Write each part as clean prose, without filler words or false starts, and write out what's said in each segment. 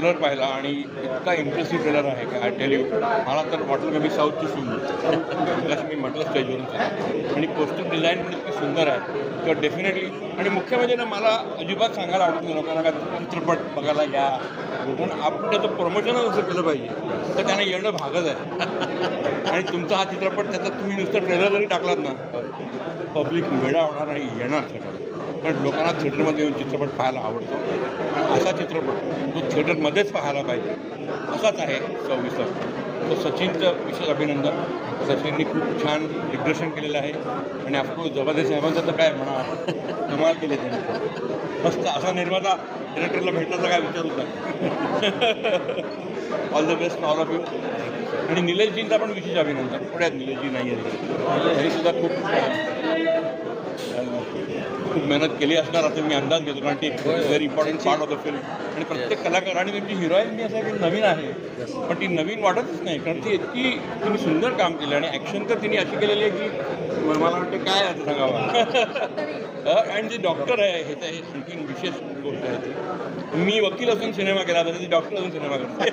Trailer पाहिला आणि इतका इम्प्रेसिव्ह ट्रेलर आहे की आय टेल यू, मला तर वाटलं की मी साऊथची फिल्म जशी मी म्हटलं स्टेजवरून. आणि पोस्टर डिझाईन पण इतकी सुंदर आहे तर डेफिनेटली. आणि मुख्य म्हणजे ना, मला अजिबात सांगायला आवडत नाही लोकांना का चित्रपट बघायला या, पण आपण त्याचं प्रमोशनच असं केलं पाहिजे तर त्यांना येणं भागच आहे. आणि तुमचा हा चित्रपट त्याचा तुम्ही नुसतं ट्रेलर जरी टाकलात ना, पब्लिक वेडा होणार आणि येणार सगळं. कारण लोकांना थिएटरमध्ये येऊन चित्रपट पाहायला आवडतो. असा चित्रपट जो थिएटरमध्येच पाहायला पाहिजे असाच आहे 26. तो सचिनचं विशेष अभिनंदन. सचिननी खूप छान दिग्दर्शन केलेलं आहे आणि ऑफकोर्स जबादे साहेबांचं तर काय म्हणा, कमाल केले त्यांनी. मस्त असा निर्माता डिरेक्टरला भेटण्याचा काय विचार होता. All the best all of you. आणि निलेशजींचा पण विशेष अभिनंदन. पुण्यात निलेशजी नाही आहे, हे सुद्धा खूप मेहनत केली असणार असं मी अंदाज घेतो, कारण ती very important part of the film. आणि प्रत्येक कलाकार आणि त्यांची हिरोईन मी असं की नवीन आहे, पण ती नवीन वाटतच नाही, कारण ती इतकी तिने सुंदर काम केलं. आणि ॲक्शन तर तिने अशी केलेली आहे की मला वाटतं काय आता सांगावं. आणि जे डॉक्टर आहे हे तर हे आणखी विशेष गोष्ट आहे ती. मी वकील असून सिनेमा केला तर ती डॉक्टर असून सिनेमा करते.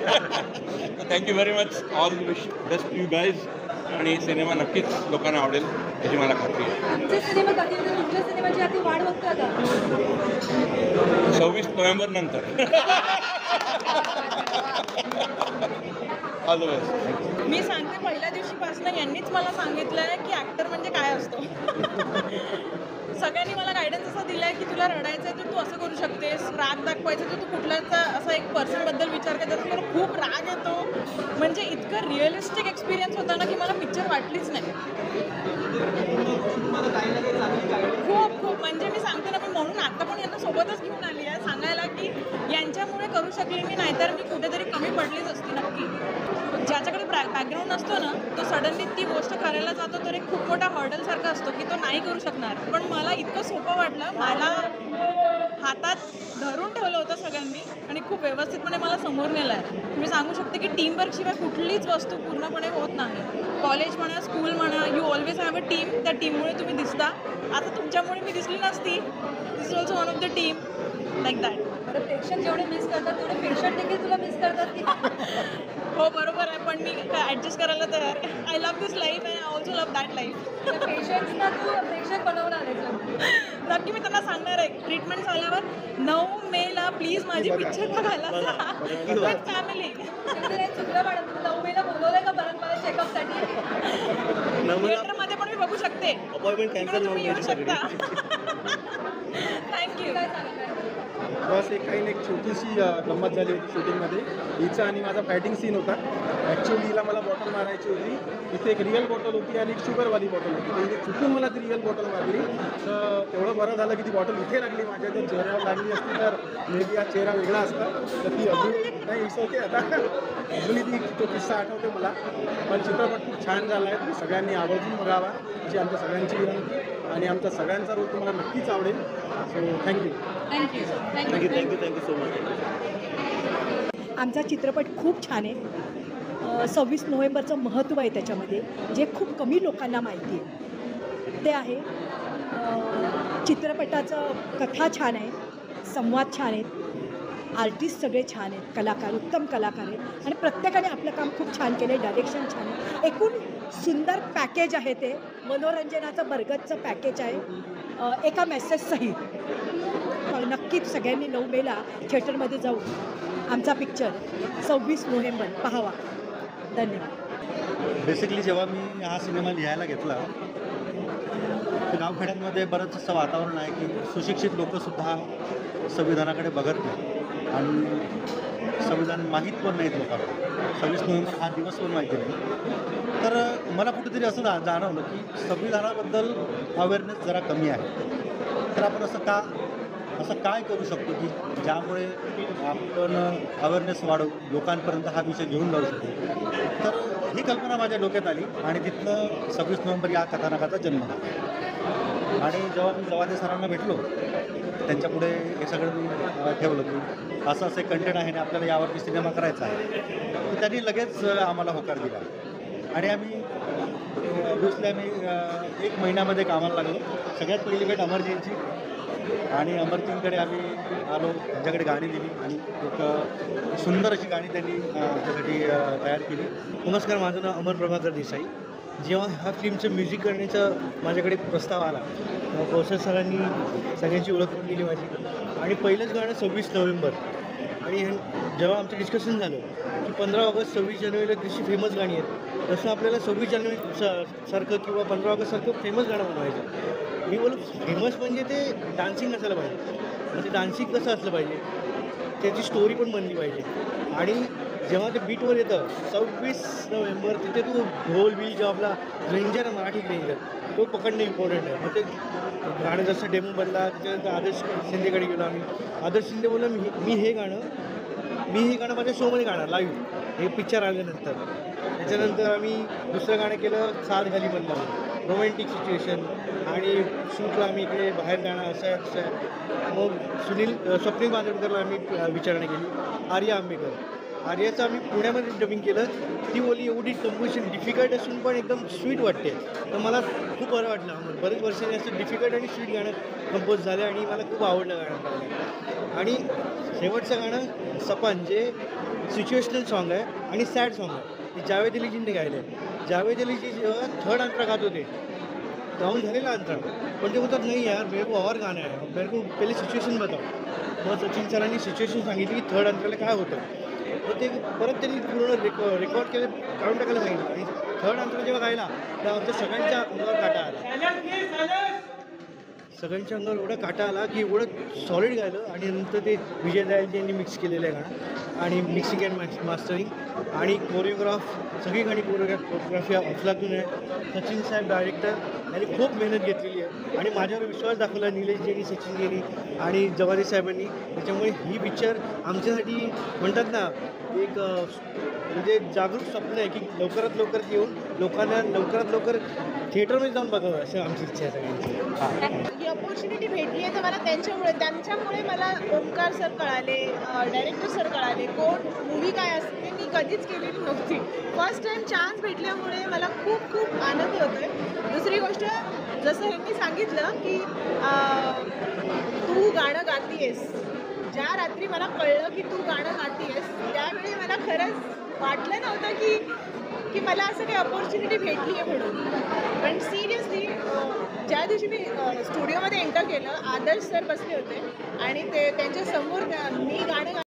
Thank you very much. All the best you guys. आणि सिनेमा नक्कीच लोकांना आवडेल याची मला खात्री आहे. आमचे सिनेमा कधी तुमच्या सिनेमाची आधी वाढ बघतो आता 26 नोव्हेंबर नंतर. All the best. मी सांगते, पहिल्या दिवशीपासून यांनीच मला सांगितलं आहे की ॲक्टर म्हणजे काय असतो. सगळ्यांनी मला गायडन्स असा दिला आहे की तुला रडायचं आहे तर तू असं करू शकतेस, राग दाखवायचं तर तू कुठल्याचा असा एक पर्सनबद्दल विचार करायचा. तर मला खूप राग येतो, म्हणजे इतकं रिअलिस्टिक एक्सपिरियन्स होता ना की मला पिक्चर वाटलीच नाही. खूप म्हणजे मी सांगते ना, मी म्हणून आता पण यांना सोबतच घेऊन आली आहे सांगायला की यांच्यामुळे करू शकले मी, नाहीतर मी कुठेतरी कमी पडलीच असती नक्की. ज्याच्याकडे बॅकग्राऊंड असतो ना, तो सडनली ती गोष्ट करायला जातो तर एक खूप मोठा हर्डलसारखा असतो की तो नाही करू शकणार. पण मला इतकं सोपं वाटलं, मला हातात धरून ठेवलं होतं सगळ्यांनी आणि खूप व्यवस्थितपणे मला समोर नेलं आहे. मी सांगू शकते की टीमवर्कशिवाय कुठलीच वस्तू पूर्णपणे होत नाही. कॉलेज म्हणा, स्कूल म्हणा, you always have a team. त्या टीममुळे तुम्ही दिसता. आता तुमच्यामुळे मी दिसली नसती. This is also one of the team like that. बरं, प्रेक्षक जेवढे मिस करतात तेवढे पेशंट देखील तुला मिस करतात की? हो बरोबर आहे, पण मी ॲडजस्ट करायला तयार आहे. I love this life and I also love that life. पेशंट्सना तू प्रेक्षक बनवणार आहे. नक्की मी त्यांना सांगणार आहे, ट्रीटमेंट झाल्यावर 9 मेला प्लीज माझी पिक्चर बघायला जा विथ फॅमिली. चुकलं मॅडम, 9 मेला बोलवलंय का परत मला चेकअपसाठी? थिएटरमध्ये पण मी बघू शकते, तुम्ही येऊ शकता. थँक्यू. काय सांगणार? बस एक छोटीशी गंमत झाली होती शूटिंगमध्ये. हिचा आणि माझा फायटिंग सीन होता. ॲक्च्युअली हिला मला बॉटल मारायची होती. इथे एक रिअल बॉटल होती आणि एक शुगरवाली बॉटल होती. म्हणजे चुकून मला ती रिअल बॉटल मारली. तर तेवढं बरं झालं की ती बॉटल इथे लागली, माझ्या जर चेहऱ्यावर लागली असती तर मे बी हा चेहरा वेगळा असता. तर ती अजून नाही विसरते आता, अजूनही ती तो किस्सा आठवते मला. पण चित्रपट खूप छान झाला आहे. तुम्ही सगळ्यांनी आवर्जून बघावा अशी आमच्या सगळ्यांची विनंती. आणि आमचा सगळ्यांचा रोल तुम्हाला नक्कीच आवडेल. So thank you. Thank you so much. आमचा चित्रपट खूप छान आहे. 26 नोव्हेंबरचं महत्त्व आहे त्याच्यामध्ये, जे खूप कमी लोकांना माहिती आहे ते आहे. चित्रपटाचं कथा छान आहे, संवाद छान आहेत, आर्टिस्ट सगळे छान आहेत, कलाकार उत्तम कलाकार आहेत आणि प्रत्येकाने आपलं काम खूप छान केलं आहे. डायरेक्शन छान आहे. एकूण सुंदर पॅकेज आहे, ते मनोरंजनाचं बरगतचं पॅकेज आहे एका मेसेजसहित. नक्कीच सगळ्यांनी 9 मेला थिएटरमध्ये जाऊन आमचा पिक्चर 26 नोव्हेंबर पाहावा. धन्यवाद. बेसिकली जेव्हा मी हा सिनेमा लिहायला घेतला, तर गावखेड्यांमध्ये बरंच असं वातावरण आहे की सुशिक्षित लोकंसुद्धा संविधानाकडे बघत नाही आणि संविधान माहीत पण नाहीत लोकांना. 26 नोव्हेंबर हा दिवस पण माहिती नाही. तर मला कुठेतरी असं जाणवलं की संविधानाबद्दल अवेअरनेस जरा कमी आहे. तर आपण असं काय करू शकतो की ज्यामुळे आपण अवेअरनेस वाढवू, लोकांपर्यंत हा विषय घेऊन जाऊ शकतो. तर ही कल्पना माझ्या डोक्यात आली आणि तिथनं 26 नोव्हेंबर या कथानकाचा जन्म झाला. आणि जेव्हा मी जवादे सरांना भेटलो, त्यांच्यापुढे हे सगळं मी ठेवलं की असं एक कंटेंट आहे आणि आपल्याला यावरती सिनेमा करायचा आहे. तर त्यांनी लगेच आम्हाला होकार दिला आणि आम्ही ऑब्व्हियसली 1 महिन्यामध्ये कामाला लागलो. सगळ्यात पहिली भेट अमरजींची. आणि अमरतींकडे आम्ही आलो, त्यांच्याकडे गाणी दिली आणि एक सुंदर अशी गाणी त्यांनी आमच्यासाठी तयार केली. नमस्कार, माझं नाव अमर प्रभाकर देसाई. जेव्हा ह्या फिल्मचं म्युझिक करण्याचा माझ्याकडे प्रस्ताव आला तेव्हा कौशल सरांनी सगळ्यांची ओळख करून दिली माझी. आणि पहिलंच गाणं 26 नोव्हेंबर. आणि जेव्हा आमचं डिस्कशन झालं की 15 ऑगस्ट 26 जानेवारीला जशी फेमस गाणी आहेत तसं आपल्याला 26 जानेवारी सारखं किंवा 15 ऑगस्टसारखं फेमस गाणं बनवायचं. मी बोलू फेमस म्हणजे ते डान्सिंग असायला पाहिजे, म्हणजे डान्सिंग कसं असलं पाहिजे, त्याची स्टोरी पण बनली पाहिजे. आणि जेव्हा ते बीटवर येतं 26 नोव्हेंबर तिथे तू ढोल बिल जेव्हा आपला रेंजर मराठी रेंजर तो पकडणं इम्पॉर्टंट आहे. मग ते गाणं जसं डेमो बनला त्याच्यानंतर आदर्श शिंदेकडे गेलो आम्ही. आदर्श शिंदे बोललो मी हे गाणं माझ्या शोमध्ये गाणार लाईव्ह हे पिक्चर आल्यानंतर. त्याच्यानंतर आम्ही दुसरं गाणं केलं सात घाली बनला रोमॅन्टिक सिच्युएशन. आणि शूटला आम्ही इकडे बाहेर गाणं असं आहे. मग स्वप्नील बांदोडकरला आम्ही विचारणा केली. आर्या आर्याचं आम्ही पुण्यामध्ये डबिंग केलं. ती बोली एवढी कंपोजिशन डिफिकल्ट असून पण एकदम स्वीट वाटते. तर मला खूप बरं वाटलं. बरेच वर्षांनी असं डिफिकल्ट आणि स्वीट गाणं कंपोज झालं आणि मला खूप आवडलं गाणं. आणि शेवटचं गाणं सपन जे सिच्युएशनल सॉन्ग आहे आणि सॅड सॉन्ग आहे. ते जावेद अलीजींनी गायलं आहे. जावेद अलीजी जेव्हा थर्ड अंतरा गात होते गाऊन झालेला अंतरा पण ते बोलतात नाही यार मेरे को और गाणं आहे, मेरे को पहिले सिच्युएशन बताओ. मग सचिन सरांनी सिच्युएशन सांगितली की थर्ड अंतराला काय होतं. मग ते परत त्यांनी पूर्ण रेकॉर्ड केलं, काढून टाकायला सांगितलं. आणि थर्ड अंतरा जेव्हा गायला तेव्हा आमच्या सगळ्यांच्या अंगावर काटा एवढा काटा आला की एवढं सॉलिड गायलं. आणि नंतर ते विजय दयालजी यांनी मिक्स केलेलं आहे गाणं आणि मिक्सिंग अँड मास्टरिंग आणि सगळी गाणी कोरिओग्राफी अफलातून आहे. सचिन साहेब डायरेक्टर यांनी खूप मेहनत घेतलेली आहे आणि माझ्यावर विश्वास दाखवला निलेशजी आणि सचिनजींनी आणि जवारी साहेबांनी. त्याच्यामुळे ही पिक्चर आमच्यासाठी म्हणतात ना एक म्हणजे जागरूक स्वप्न आहे की लवकरात लवकर येऊन लोकांना लवकरात लवकर थिएटरमध्ये जाऊन बघावं असं आमची इच्छा आहे सगळ्यांची. ही ऑपॉर्च्युनिटी भेटली आहे तर मला त्यांच्यामुळे मला ओमकार सर कळाले, डायरेक्टर सर कळाले, कोण मूवी काय असते मी कधीच केलेली नव्हती. फर्स्ट टाईम चान्स भेटल्यामुळे मला खूप खूप आनंद होतो आहे. दुसरी गोष्ट जसं ह्यांनी सांगितलं की तू गाणं गातीयेस, ज्या रात्री मला कळलं की तू गाणं गातीयेस त्यावेळी मला खरंच वाटलं नव्हतं की मला असं काही अपॉर्च्युनिटी भेटली आहे म्हणून. पण सिरियसली ज्या दिवशी मी स्टुडिओमध्ये एंटर केलं आदर्श सर बसले होते आणि त्यांच्यासमोर मी गाणं